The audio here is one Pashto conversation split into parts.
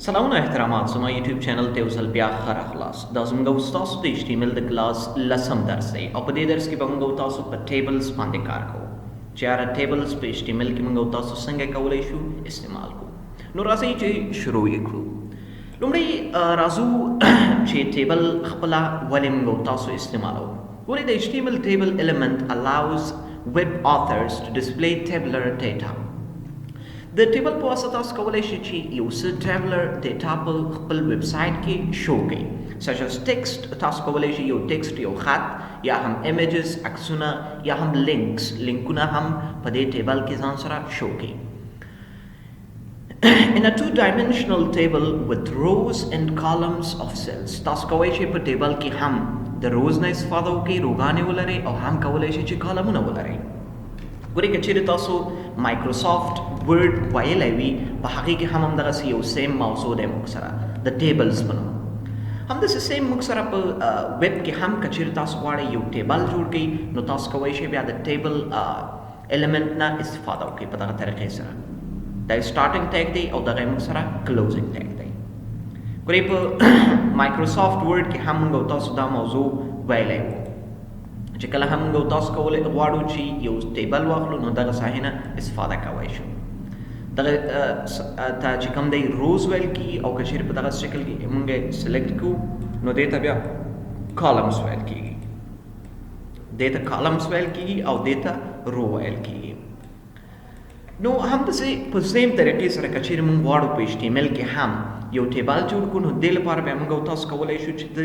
سلامونه احترامات زما یوټیوب چینل ته وصل بیا خره خلاص دا زموږ تاسو د HTML د کلاس لسم درس دی او په دې درس کې به موږ تاسو په ټیبلز باندې کار کوو چې هغه ټیبلز په HTML کې موږ تاسو څنګه کولی شو استعمال کوو. نو راځئ چې شروع یې کړو. لومړی راځو چې ټیبل خپله ولې موږ تاسو استعمالوو. ولې د HTML table element allows web authors to display tabular data. د ټیبل په واسطه تاسو کولی شئ چې یو څه ټیبلر ډیټا په خپل ویب سایټ کې شو کړئ such as text. تاسو کولی شئ یو ټیکسټ یو خط یا هم images عکسونه یا هم لینکونه هم په دې ټیبل کې ځان سره شو کړئ. In a two-dimensional table with rows and columns of cells. تاسو کولی شئ په ټیبل کې هم د روز نه استفاده وکړئ، روګانې ولرئ او هم کولی شئ چې کالمونه ولرئ. ګورئ که چیرې تاسو مایکروسافټ ورډ ویلی وي په هغې کې هم همدغسې یو سیم موضوع دی موږ سره د ټیبلز په نوم. همداسې سیم موږ سره په ویب کې هم که چیرې تاسو غواړئ یو ټیبل جوړ کړئ نو تاسو کولی شئ بیا د ټیبل ایلیمنټ نه استفاده وکړئ په دغه طریقې سره. دا سټارټینګ ټیګ دی او دغه موږ سره کلوزینګ ټیګ دی. ګورئ په مایکروسافټ ورډ کې هم موږ تاسو دا موضوع ویلی وو چې کله هم موږ تاسو کولی غواړو چې یو ټیبل واخلو نو دغه ساحې نه استفاده کولی شو. دغه ته چې کوم دی روز ویل کېږي او که چیرې په دغه شکل کې موږ یې سلیکټ کړو نو دې ته بیا کالمز ویل کېږي، دې ته کالمز ویل کېږي او دې ته رو ویل کېږي. نو همداسې په سیم طریقې سره که چیرې موږ غواړو په HTML کې هم یو ټیبل جوړ کړو نو دې لپاره بیا موږ تاسو کولی شو چې د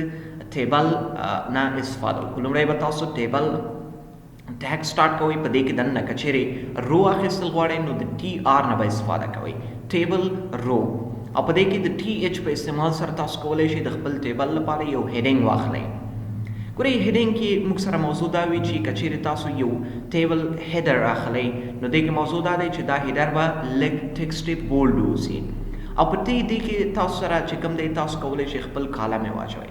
ټیبل نه استفاده وکړو. لومړی به تاسو ټیبل ټیګ سټارټ کوئ، په دې کې دننه که چیرې رو اخیستل غواړئ نو د TR نه به استفاده کوئ، ټیبل رو. او په دې کې د TH په استعمال سره تاسو کولی شئ د خپل ټیبل لپاره یو هیډینګ واخلئ. ګورئ هیډینګ کې موږ سره موضوع دا وي چې که چیرې تاسو یو ټیبل هیډر اخلئ نو دې کې موضوع دا دی چې دا هیډر به لږ ټیکسټ بولډ اوسي او په دې کې تاسو سره چې کوم دی تاسو کولی شئ خپل کالم یې واچوئ.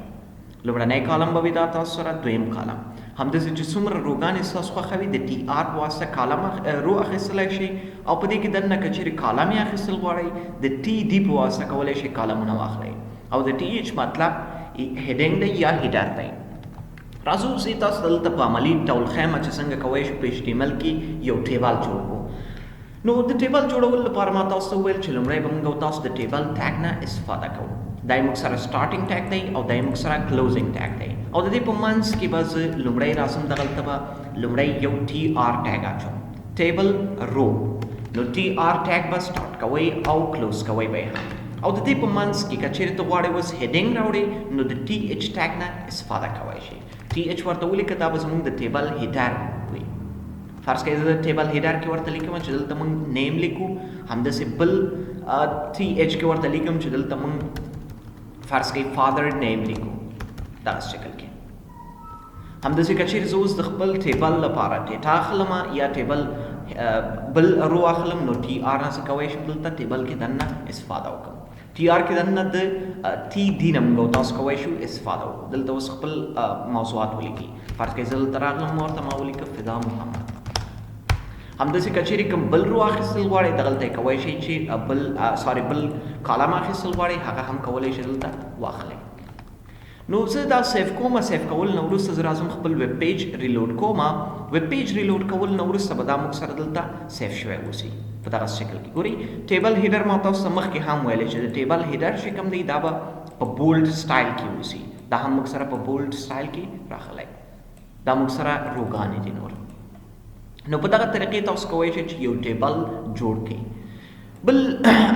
لومړنی کالم به وي دا تاسو سره، دویم کالم همداسې چې څومره روګانې ستاسو خوښه وي د TR په واسطه کالم رو اخیستلی شئ او په دې کې دننه که چیرې کالم یې اخیستل غواړئ د TD په واسطه کولی شئ کالمونه واخلئ او د TH مطلب هیډینګ دی یا هیډر دی. راځو چې تاسو دلته په عملي ډول ښیم چې څنګه کولی شو په HTML کې یو ټیبل جوړ کړو. نو د ټیبل جوړولو لپاره ما تاسو ته وویل چې لومړی به موږ تاسو د ټیبل ټیګ نه استفاده کوو. دا یې موږ سره سټارټینګ ټیګ دی او دا یې موږ سره کلوزینګ ټیګ دی او د دې په منځ کې به زه لومړی راځم دغلته به لومړی یو TR ټیګ اچوم، ټیبل رو. نو TR ټیګ به سټارټ کوئ او کلوز کوئ به هم او د دې په منځ کې که چیرې ته غواړئ اوس هیډینګ راوړئ نو د TH ټیګ نه استفاده کولی شئ. TH ورته ولیکه دا به زموږ د ټیبل هیډر وي. فرض کړئ زه د ټیبل هیډر کې ورته لیکم چې دلته موږ نیم لیکو، همداسې بل TH کې ورته لیکم چې دلته موږ فرض کړئ فادر نیم لیکو دغه شکل کې. همداسې که چیرې زه اوس د خپل ټیبل لپاره ډیټا اخلم یا ټیبل بل رو اخلم نو TR نه څه کولی شم دلته ټیبل کې دننه استفاده وکړم. TR کې دننه د TD نه موږ تاسو کولی شو استفاده وکړو. دلته اوس خپل موضوعات ولیکئ. فرض کړئ زه دلته راغلم ورته ما ولیکه فدا محمد. همداسې که چیرې کوم بل رو اخیستل غواړئ دغلته یې کولی شئ چې بل کالم اخیستل غواړئ هغه هم کولی شئ دلته واخلئ. نو زه دا سیف کوم، سیف کول نه وروسته زه راځم خپل ویب پیج ریلوډ کوم. ویب پیج ریلوډ کول نه وروسته به دا موږ سره دلته سیف شوی اوسي په دغه شکل کې. ګورئ ټیبل هیډر ما تاسو ته مخکې هم ویلی چې د ټیبل هیډر چې کوم دی دا به په بولډ سټایل کې اوسي. دا هم موږ سره په بولډ سټایل کې راغلی، دا موږ سره روګانې دي. نور نو په دغه طریقې تاسو کولی شئ چې یو ټیبل جوړ کړئ. بل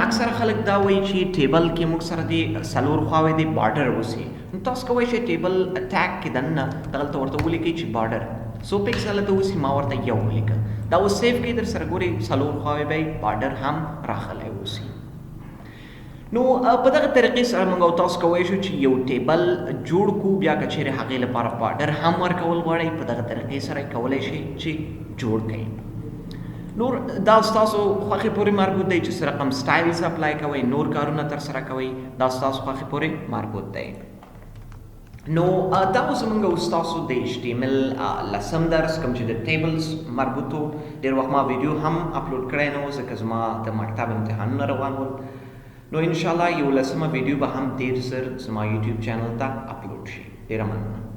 اکثر خلک دا وایي چې ټیبل کې موږ سره د څلور خواوې د بارډر اوسي. نو تاسو کولی شئ ټیبل ټیګ کې دننه دغلته ورته ولیکئ چې بارډر څو پکسله ته اوسي، ما ورته یو ولیکه. دا اوس سیف کړئ در سره ګورئ څلور خواوې به بارډر هم راغلی اوسي. نو په دغه طریقې سره موږ تاسو کولی شو چې یو ټیبل جوړ کړو. بیا که چیرې هغې لپاره بارډر هم ورکول غواړئ په دغه طریقې سره کولی شئ چې جوړ کړئ. نور دا ستاسو خوښې پورې مربوط دی چې څه رقم سټایلز اپلای کوئ، نور کارونه ترسره کوئ، دا ستاسو خوښې پورې مربوط دی. نو دا و زمونږ او ستاسو د HTML لسم درس کوم چې د ټیبلز مربوطو. ډېر وخت ما ویډیو هم اپلوډ کړی نه و ځکه زما د مکتب امتحانونه روان ول. نو انشاءالله یو لسمه ویډیو به هم ډېر زر زما یوټیوب چینل ته اپلوډ شي. ډېره مننه.